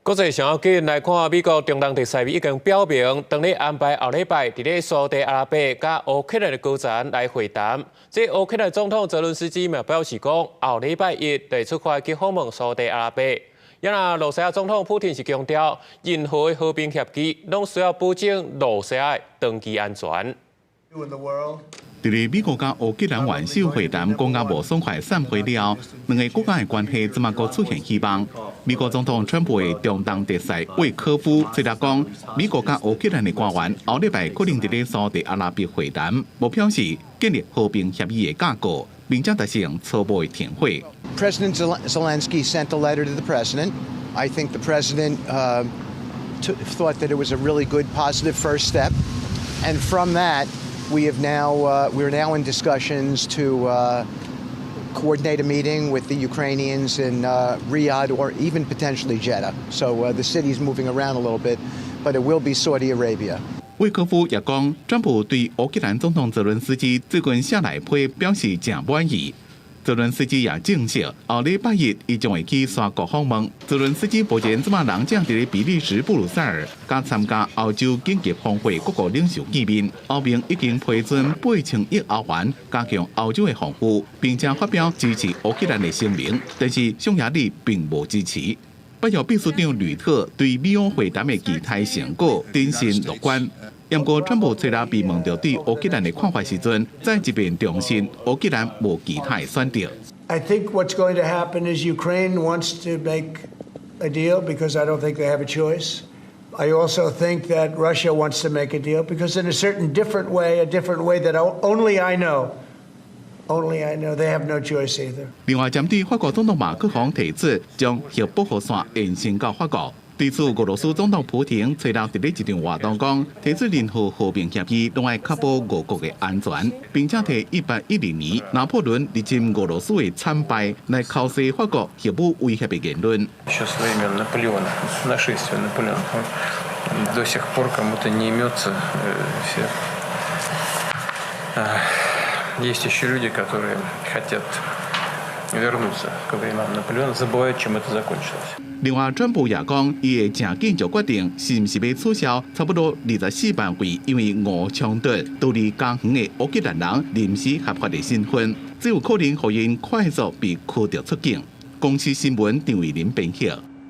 国际上要紧来看，美国中东特使已经表明，当咧安排后礼拜伫咧沙特阿拉伯甲乌克兰的高层来会谈。这乌克兰总统泽伦斯基嘛表示讲，后礼拜一会出发去访问沙特阿拉伯。也那罗西亚总统普京是强调，任何的和平协议拢需要保证罗西亚的长期安全。 伫咧美国甲乌克兰元首会谈讲到无爽快散会了，两个国家的关系怎么个出现希望？美国总统川普的中东特使魏科夫虽然讲，美国甲乌克兰的官员后礼拜可能伫咧沙特阿拉伯会谈，目标是建立和平协议的架构，并且达成初步的停火。President Zelensky sent a letter to the president. I think the president thought that it was a really good, positive first step, and from that. We're now in discussions to coordinate a meeting with the Ukrainians in Riyadh or even potentially Jeddah. So the city's moving around a little bit, but it will be Saudi Arabia. 魏科夫也讲，川普对乌克兰总统泽伦斯基最近写来批表示真满意。泽伦斯基也证实，后礼拜一伊将会去沙国访问。泽伦斯基目前即马人正伫咧比利时布鲁塞尔，甲参加欧洲紧急峰会各国领袖见面。欧盟已经批准8000亿欧元，加强欧洲的防护，并且发表支持乌克兰的声明，但是匈牙利并无支持。北约秘书长吕特对美欧会谈的期待成果谨慎乐观。 不过，川普虽然被问到对乌克兰的看法时阵，再一遍重申乌克兰无其他的选择。I think what's going to happen is Ukraine wants to make a deal because I don't think they have a choice. I also think that Russia wants to make a deal because in a different way that only I know. Only I know they have no choice either. 另外，针对法国总统马克龙提出将核保护线延伸到法国。 对此，俄罗斯总统普京吹到伫咧一场活动讲，提出任何和平协议拢爱确保俄国的安全，并且提1812年拿破仑入侵俄罗斯的惨败来敲碎法国核武威胁的言论。Еще со времен Наполеона, нашествия Наполеона, до сих пор кому-то не имется все. Есть еще люди, которые хотят вернуться к временам Наполеона, забывают, чем это закончилось. 另外，川普也讲，伊会正紧就决定是毋是要取消差不多24万位因为俄冲突逃离家园的乌克兰人临时合法的身份，只有可能让因快速被驱逐出境。公司新闻张伟林编写。